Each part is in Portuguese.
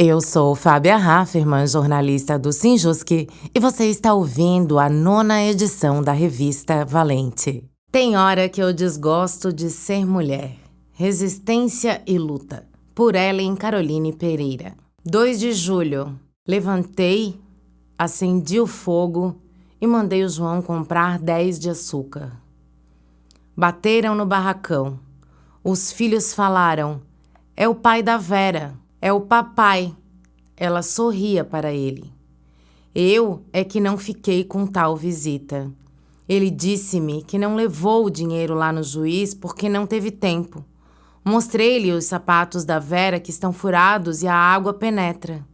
Eu sou Fábia Rafferman, jornalista do Sinjusc, e você está ouvindo a 9ª edição da revista Valente. Tem hora que eu desgosto de ser mulher. Resistência e luta. Por Ellen Caroline Pereira. 2 de julho. Levantei, acendi o fogo e mandei o João comprar 10 de açúcar. Bateram no barracão. Os filhos falaram: "É o pai da Vera. É o papai." Ela sorria para ele. Eu é que não fiquei com tal visita. Ele disse-me que não levou o dinheiro lá no juiz porque não teve tempo. Mostrei-lhe os sapatos da Vera que estão furados e a água penetra.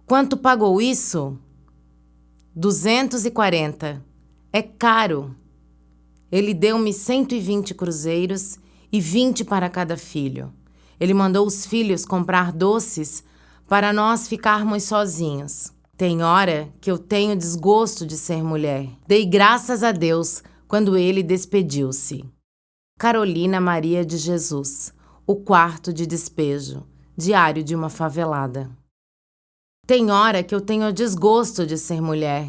"Quanto pagou isso?" 240. "É caro." Ele deu-me 120 cruzeiros e 20 para cada filho. Ele mandou os filhos comprar doces para nós ficarmos sozinhos. Tem hora que eu tenho desgosto de ser mulher. Dei graças a Deus quando ele despediu-se. Carolina Maria de Jesus. O quarto de despejo. Diário de uma favelada. Tem hora que eu tenho desgosto de ser mulher.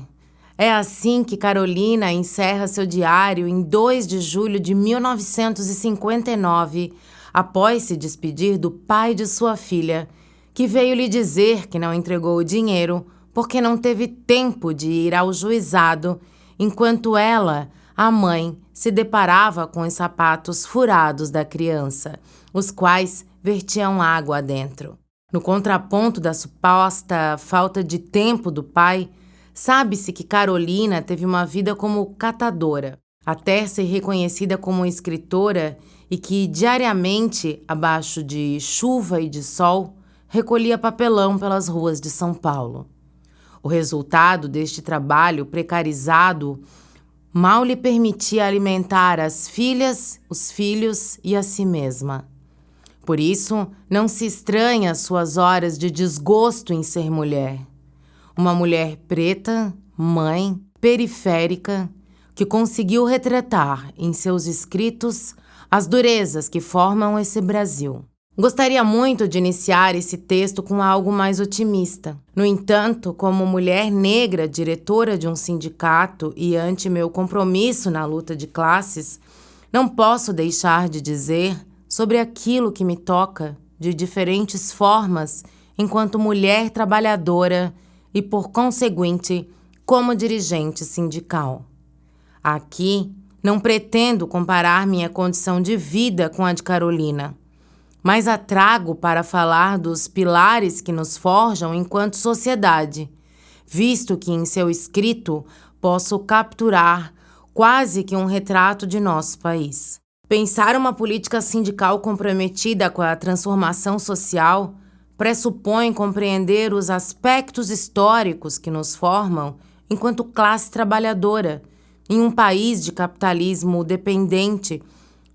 É assim que Carolina encerra seu diário em 2 de julho de 1959, após se despedir do pai de sua filha, que veio lhe dizer que não entregou o dinheiro porque não teve tempo de ir ao juizado, enquanto ela, a mãe, se deparava com os sapatos furados da criança, os quais vertiam água dentro. No contraponto da suposta falta de tempo do pai, sabe-se que Carolina teve uma vida como catadora, até ser reconhecida como escritora e que diariamente, abaixo de chuva e de sol, recolhia papelão pelas ruas de São Paulo. O resultado deste trabalho precarizado mal lhe permitia alimentar as filhas, os filhos e a si mesma. Por isso, não se estranha suas horas de desgosto em ser mulher. Uma mulher preta, mãe, periférica, que conseguiu retratar em seus escritos as durezas que formam esse Brasil. Gostaria muito de iniciar esse texto com algo mais otimista. No entanto, como mulher negra, diretora de um sindicato e ante meu compromisso na luta de classes, não posso deixar de dizer sobre aquilo que me toca de diferentes formas enquanto mulher trabalhadora e, por conseguinte, como dirigente sindical. Aqui, não pretendo comparar minha condição de vida com a de Carolina, mas a trago para falar dos pilares que nos forjam enquanto sociedade, visto que em seu escrito posso capturar quase que um retrato de nosso país. Pensar uma política sindical comprometida com a transformação social pressupõe compreender os aspectos históricos que nos formam enquanto classe trabalhadora, em um país de capitalismo dependente,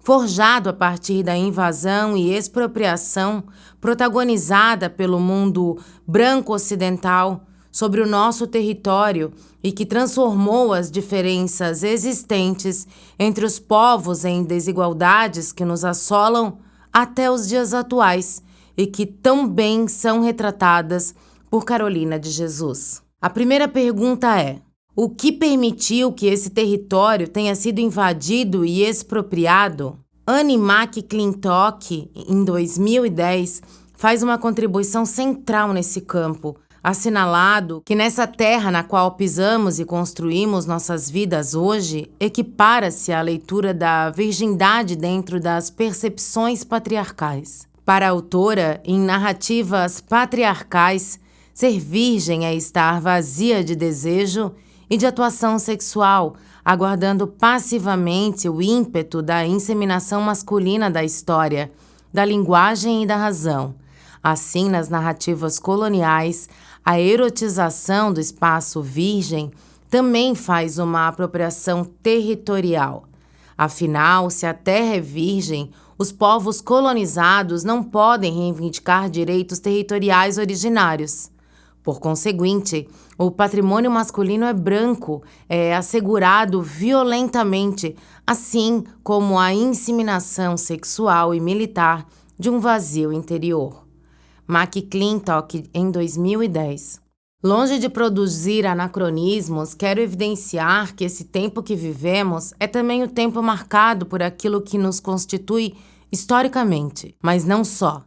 forjado a partir da invasão e expropriação protagonizada pelo mundo branco ocidental sobre o nosso território e que transformou as diferenças existentes entre os povos em desigualdades que nos assolam até os dias atuais e que tão bem são retratadas por Carolina de Jesus. A primeira pergunta é: o que permitiu que esse território tenha sido invadido e expropriado? Annie McClintock, em 2010, faz uma contribuição central nesse campo, assinalado que nessa terra na qual pisamos e construímos nossas vidas hoje, equipara-se à leitura da virgindade dentro das percepções patriarcais. Para a autora, em narrativas patriarcais, ser virgem é estar vazia de desejo e de atuação sexual, aguardando passivamente o ímpeto da inseminação masculina da história, da linguagem e da razão. Assim, nas narrativas coloniais, a erotização do espaço virgem também faz uma apropriação territorial. Afinal, se a terra é virgem, os povos colonizados não podem reivindicar direitos territoriais originários. Por conseguinte, o patrimônio masculino é branco, é assegurado violentamente, assim como a inseminação sexual e militar de um vazio interior. McClintock, em 2010. Longe de produzir anacronismos, quero evidenciar que esse tempo que vivemos é também o tempo marcado por aquilo que nos constitui historicamente, mas não só.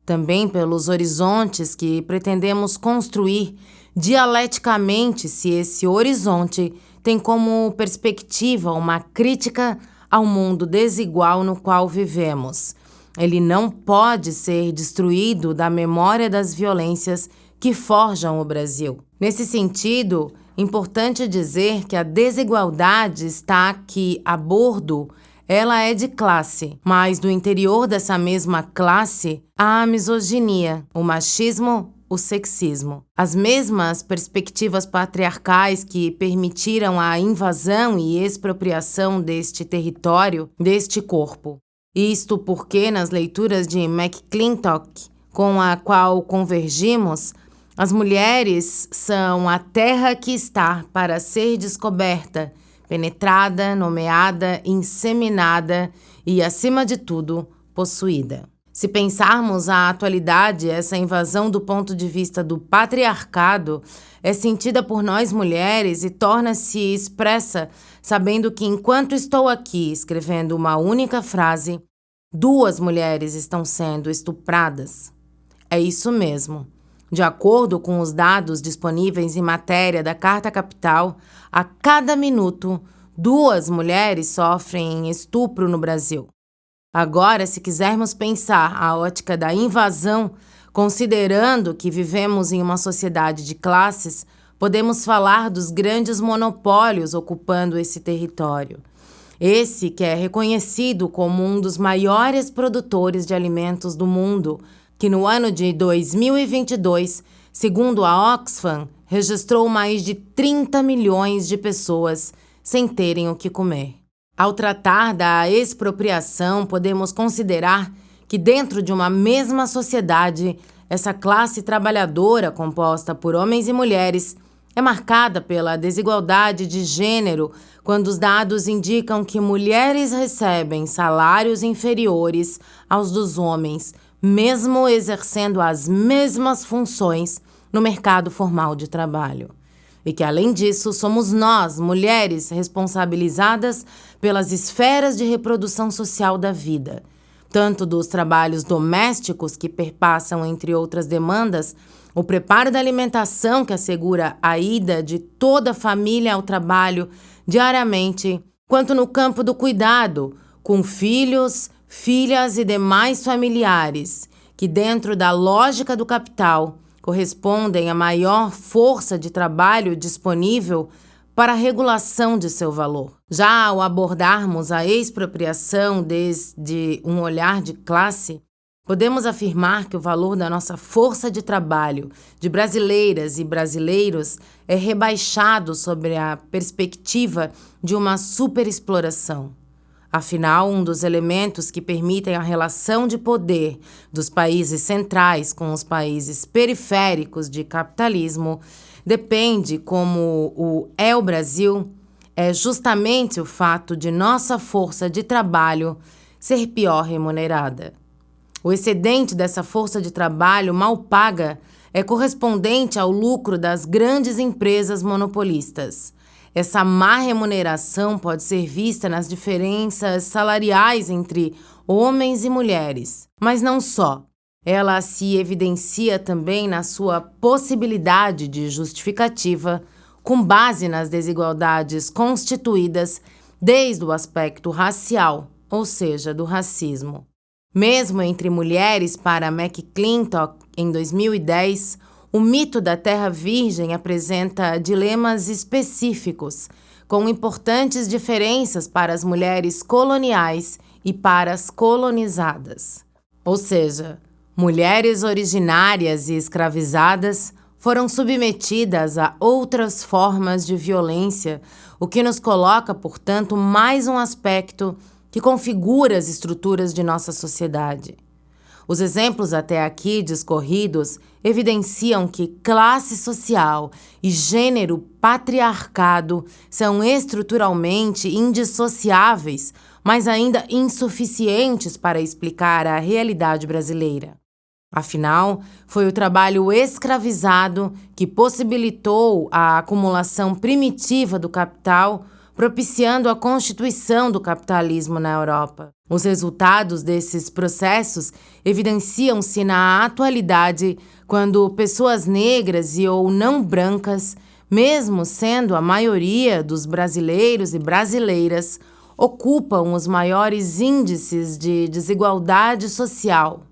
Também pelos horizontes que pretendemos construir dialeticamente, se esse horizonte tem como perspectiva uma crítica ao mundo desigual no qual vivemos. Ele não pode ser destruído da memória das violências que forjam o Brasil. Nesse sentido, importante dizer que a desigualdade está aqui a bordo. Ela é de classe, mas do interior dessa mesma classe há a misoginia, o machismo, o sexismo. As mesmas perspectivas patriarcais que permitiram a invasão e expropriação deste território, deste corpo. Isto porque, nas leituras de McClintock, com a qual convergimos, as mulheres são a terra que está para ser descoberta, penetrada, nomeada, inseminada e, acima de tudo, possuída. Se pensarmos a atualidade, essa invasão do ponto de vista do patriarcado é sentida por nós mulheres e torna-se expressa sabendo que enquanto estou aqui escrevendo uma única frase, 2 mulheres estão sendo estupradas. É isso mesmo. De acordo com os dados disponíveis em matéria da Carta Capital, a cada minuto, 2 mulheres sofrem estupro no Brasil. Agora, se quisermos pensar a ótica da invasão, considerando que vivemos em uma sociedade de classes, podemos falar dos grandes monopólios ocupando esse território. Esse que é reconhecido como um dos maiores produtores de alimentos do mundo, que no ano de 2022, segundo a Oxfam, registrou mais de 30 milhões de pessoas sem terem o que comer. Ao tratar da expropriação, podemos considerar que dentro de uma mesma sociedade, essa classe trabalhadora composta por homens e mulheres é marcada pela desigualdade de gênero, quando os dados indicam que mulheres recebem salários inferiores aos dos homens, mesmo exercendo as mesmas funções no mercado formal de trabalho. E que, além disso, somos nós, mulheres, responsabilizadas pelas esferas de reprodução social da vida, tanto dos trabalhos domésticos, que perpassam, entre outras demandas, o preparo da alimentação, que assegura a ida de toda a família ao trabalho diariamente, quanto no campo do cuidado, com filhos, filhas e demais familiares, que dentro da lógica do capital correspondem à maior força de trabalho disponível para a regulação de seu valor. Já ao abordarmos a expropriação desde um olhar de classe, podemos afirmar que o valor da nossa força de trabalho, de brasileiras e brasileiros, é rebaixado sobre a perspectiva de uma superexploração. Afinal, um dos elementos que permitem a relação de poder dos países centrais com os países periféricos de capitalismo depende, como o Brasil, é justamente o fato de nossa força de trabalho ser pior remunerada. O excedente dessa força de trabalho mal paga é correspondente ao lucro das grandes empresas monopolistas. Essa má remuneração pode ser vista nas diferenças salariais entre homens e mulheres, mas não só. Ela se evidencia também na sua possibilidade de justificativa, com base nas desigualdades constituídas desde o aspecto racial, ou seja, do racismo. Mesmo entre mulheres, para McClintock, em 2010, o mito da Terra Virgem apresenta dilemas específicos, com importantes diferenças para as mulheres coloniais e para as colonizadas. Ou seja, mulheres originárias e escravizadas foram submetidas a outras formas de violência, o que nos coloca, portanto, mais um aspecto que configura as estruturas de nossa sociedade. Os exemplos até aqui discorridos evidenciam que classe social e gênero patriarcado são estruturalmente indissociáveis, mas ainda insuficientes para explicar a realidade brasileira. Afinal, foi o trabalho escravizado que possibilitou a acumulação primitiva do capital, propiciando a constituição do capitalismo na Europa. Os resultados desses processos evidenciam-se na atualidade, quando pessoas negras e ou não brancas, mesmo sendo a maioria dos brasileiros e brasileiras, ocupam os maiores índices de desigualdade social.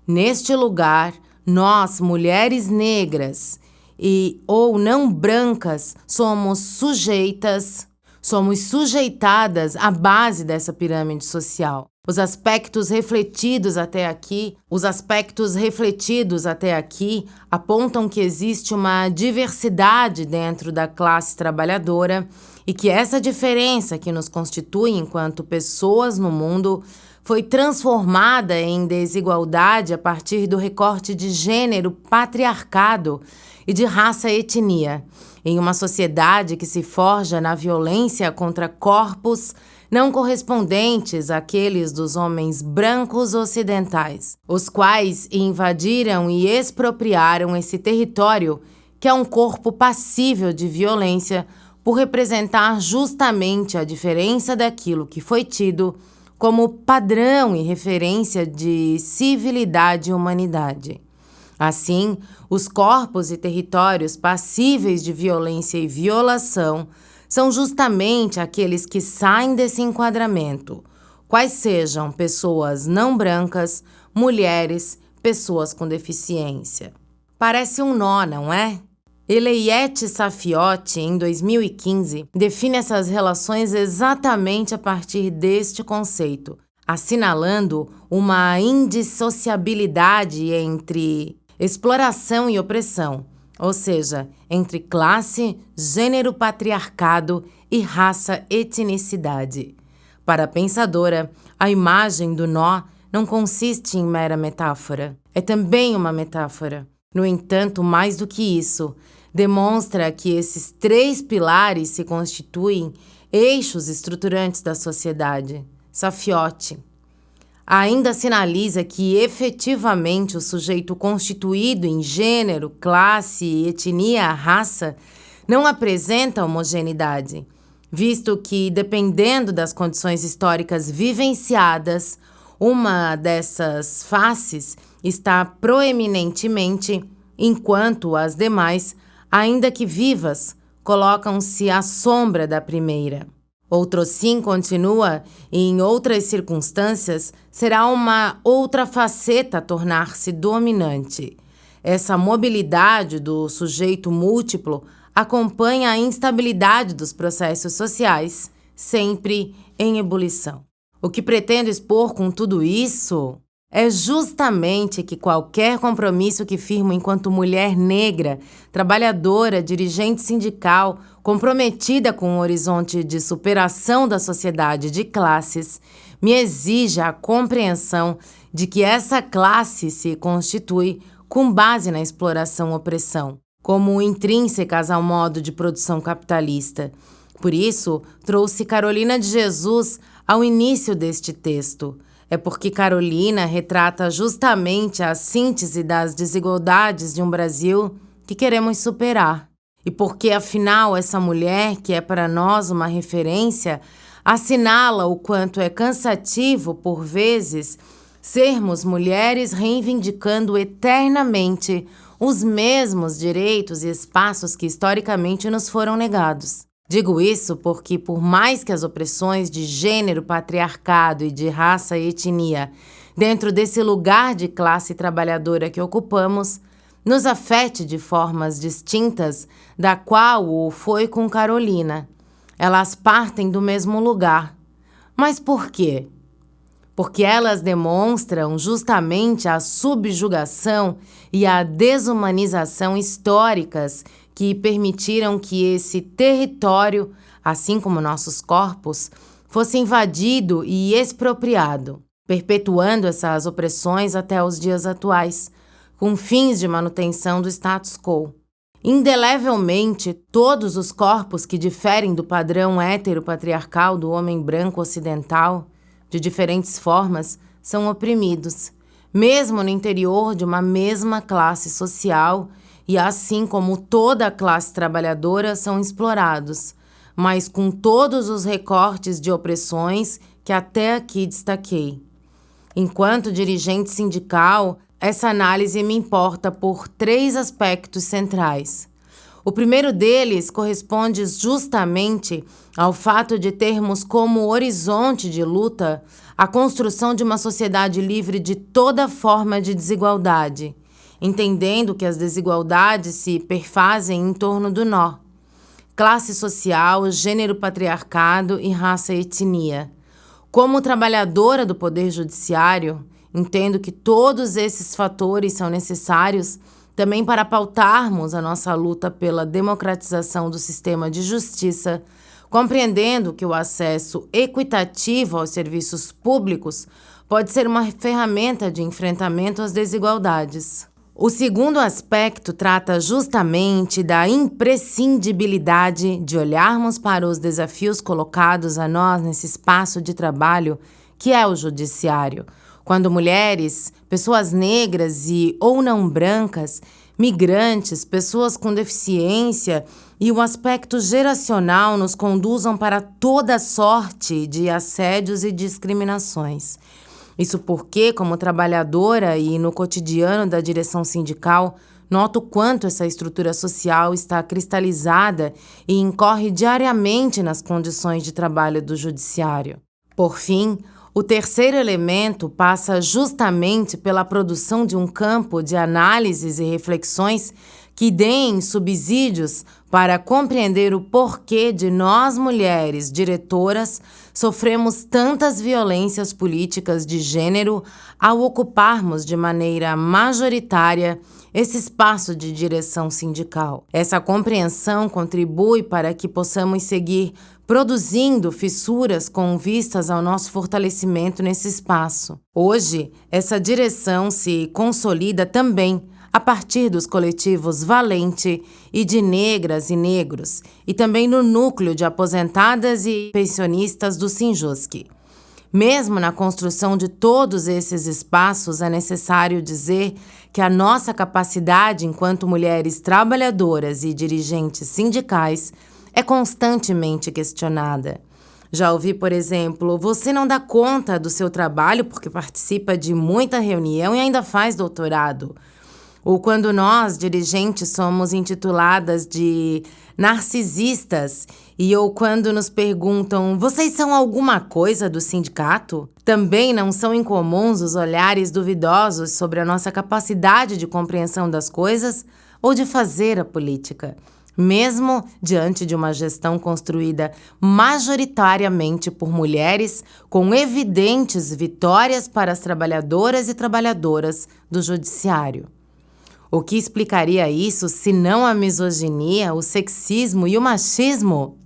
Neste lugar, nós, mulheres negras e ou não brancas, somos sujeitadas à base dessa pirâmide social. Os aspectos refletidos até aqui apontam que existe uma diversidade dentro da classe trabalhadora e que essa diferença que nos constitui enquanto pessoas no mundo foi transformada em desigualdade a partir do recorte de gênero, patriarcado e de raça-etnia, em uma sociedade que se forja na violência contra corpos não correspondentes àqueles dos homens brancos ocidentais, os quais invadiram e expropriaram esse território, que é um corpo passível de violência por representar justamente a diferença daquilo que foi tido como padrão e referência de civilidade e humanidade. Assim, os corpos e territórios passíveis de violência e violação são justamente aqueles que saem desse enquadramento, quais sejam pessoas não brancas, mulheres, pessoas com deficiência. Parece um nó, não é? Eleiete Safiotti, em 2015, define essas relações exatamente a partir deste conceito, assinalando uma indissociabilidade entre exploração e opressão, ou seja, entre classe, gênero, patriarcado e raça-etnicidade. Para a pensadora, a imagem do nó não consiste em mera metáfora, é também uma metáfora. No entanto, mais do que isso, demonstra que esses três pilares se constituem eixos estruturantes da sociedade. Safiotti ainda sinaliza que efetivamente o sujeito constituído em gênero, classe, etnia, raça não apresenta homogeneidade, visto que, dependendo das condições históricas vivenciadas, uma dessas faces está proeminentemente, enquanto as demais, ainda que vivas, colocam-se à sombra da primeira. Outrossim continua, e em outras circunstâncias, será uma outra faceta a tornar-se dominante. Essa mobilidade do sujeito múltiplo acompanha a instabilidade dos processos sociais, sempre em ebulição. O que pretendo expor com tudo isso é justamente que qualquer compromisso que firmo enquanto mulher negra, trabalhadora, dirigente sindical, comprometida com o horizonte de superação da sociedade de classes, me exija a compreensão de que essa classe se constitui com base na exploração-opressão, como intrínsecas ao modo de produção capitalista. Por isso, trouxe Carolina de Jesus ao início deste texto. É porque Carolina retrata justamente a síntese das desigualdades de um Brasil que queremos superar. E porque, afinal, essa mulher, que é para nós uma referência, assinala o quanto é cansativo, por vezes, sermos mulheres reivindicando eternamente os mesmos direitos e espaços que historicamente nos foram negados. Digo isso porque, por mais que as opressões de gênero, patriarcado e de raça e etnia, dentro desse lugar de classe trabalhadora que ocupamos, nos afete de formas distintas da qual o foi com Carolina. Elas partem do mesmo lugar. Mas por quê? Porque elas demonstram justamente a subjugação e a desumanização históricas que permitiram que esse território, assim como nossos corpos, fosse invadido e expropriado, perpetuando essas opressões até os dias atuais, com fins de manutenção do status quo. Indelevelmente, todos os corpos que diferem do padrão heteropatriarcal do homem branco ocidental, de diferentes formas, são oprimidos, mesmo no interior de uma mesma classe social, e assim como toda a classe trabalhadora são explorados, mas com todos os recortes de opressões que até aqui destaquei. Enquanto dirigente sindical, essa análise me importa por 3 aspectos centrais. O primeiro deles corresponde justamente ao fato de termos como horizonte de luta a construção de uma sociedade livre de toda forma de desigualdade, entendendo que as desigualdades se perfazem em torno do nó: classe social, gênero, patriarcado e raça e etnia. Como trabalhadora do Poder Judiciário, entendo que todos esses fatores são necessários também para pautarmos a nossa luta pela democratização do sistema de justiça, compreendendo que o acesso equitativo aos serviços públicos pode ser uma ferramenta de enfrentamento às desigualdades. O segundo aspecto trata justamente da imprescindibilidade de olharmos para os desafios colocados a nós nesse espaço de trabalho que é o judiciário, quando mulheres, pessoas negras e ou não brancas, migrantes, pessoas com deficiência e o aspecto geracional nos conduzam para toda sorte de assédios e discriminações. Isso porque, como trabalhadora e no cotidiano da direção sindical, noto quanto essa estrutura social está cristalizada e incorre diariamente nas condições de trabalho do judiciário. Por fim, o terceiro elemento passa justamente pela produção de um campo de análises e reflexões que deem subsídios para compreender o porquê de nós mulheres diretoras sofremos tantas violências políticas de gênero ao ocuparmos de maneira majoritária esse espaço de direção sindical. Essa compreensão contribui para que possamos seguir produzindo fissuras com vistas ao nosso fortalecimento nesse espaço. Hoje, essa direção se consolida também a partir dos coletivos Valente e de Negras e Negros, e também no núcleo de aposentadas e pensionistas do Sinjusc. Mesmo na construção de todos esses espaços, é necessário dizer que a nossa capacidade enquanto mulheres trabalhadoras e dirigentes sindicais é constantemente questionada. Já ouvi, por exemplo, você não dá conta do seu trabalho porque participa de muita reunião e ainda faz doutorado. Ou quando nós, dirigentes, somos intituladas de narcisistas, ou quando nos perguntam, vocês são alguma coisa do sindicato? Também não são incomuns os olhares duvidosos sobre a nossa capacidade de compreensão das coisas ou de fazer a política, mesmo diante de uma gestão construída majoritariamente por mulheres, com evidentes vitórias para as trabalhadoras e trabalhadoras do judiciário. O que explicaria isso, se não a misoginia, o sexismo e o machismo?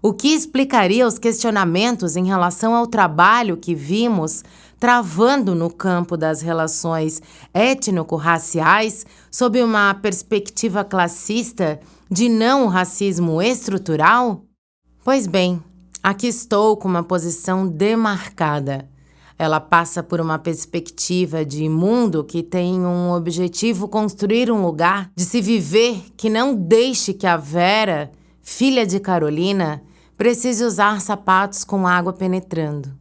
O que explicaria os questionamentos em relação ao trabalho que vimos travando no campo das relações étnico-raciais sob uma perspectiva classista de não racismo estrutural? Pois bem, aqui estou com uma posição demarcada. Ela passa por uma perspectiva de mundo que tem um objetivo: construir um lugar de se viver que não deixe que a Vera, filha de Carolina, precise usar sapatos com água penetrando.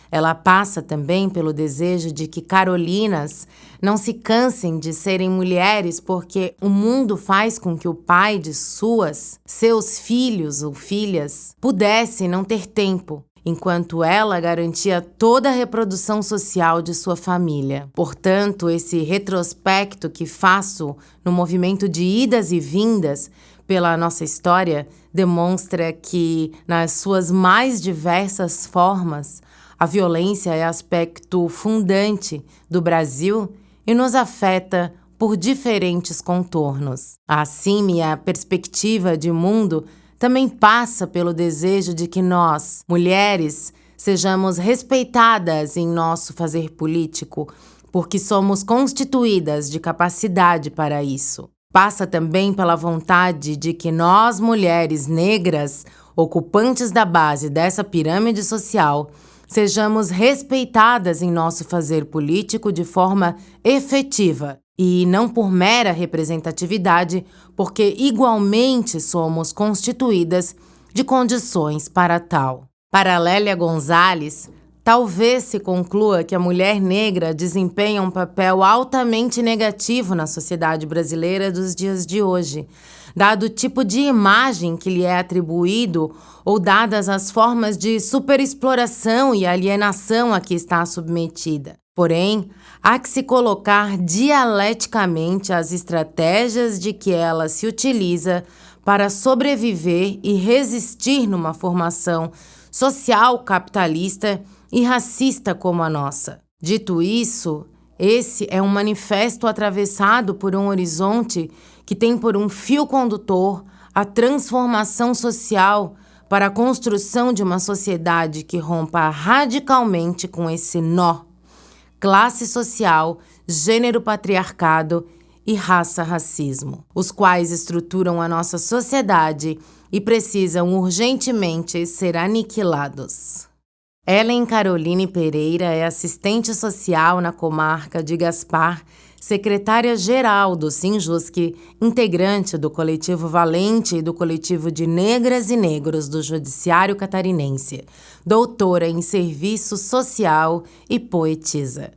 Ela passa também pelo desejo de que Carolinas não se cansem de serem mulheres porque o mundo faz com que o pai de seus filhos ou filhas, pudesse não ter tempo, enquanto ela garantia toda a reprodução social de sua família. Portanto, esse retrospecto que faço no movimento de idas e vindas pela nossa história demonstra que, nas suas mais diversas formas, a violência é aspecto fundante do Brasil e nos afeta por diferentes contornos. Assim, minha perspectiva de mundo também passa pelo desejo de que nós, mulheres, sejamos respeitadas em nosso fazer político, porque somos constituídas de capacidade para isso. Passa também pela vontade de que nós, mulheres negras, ocupantes da base dessa pirâmide social, sejamos respeitadas em nosso fazer político de forma efetiva e não por mera representatividade, porque igualmente somos constituídas de condições para tal. Para Lélia Gonzalez, talvez se conclua que a mulher negra desempenha um papel altamente negativo na sociedade brasileira dos dias de hoje, dado o tipo de imagem que lhe é atribuído ou dadas as formas de superexploração e alienação a que está submetida. Porém, há que se colocar dialeticamente as estratégias de que ela se utiliza para sobreviver e resistir numa formação social capitalista e racista como a nossa. Dito isso, esse é um manifesto atravessado por um horizonte que tem por um fio condutor a transformação social para a construção de uma sociedade que rompa radicalmente com esse nó: classe social, gênero patriarcado e raça-racismo, os quais estruturam a nossa sociedade e precisam urgentemente ser aniquilados. Ellen Caroline Pereira é assistente social na comarca de Gaspar, secretária-geral do Sinjusc, integrante do Coletivo Valente e do Coletivo de Negras e Negros do Judiciário Catarinense, doutora em Serviço Social e poetisa.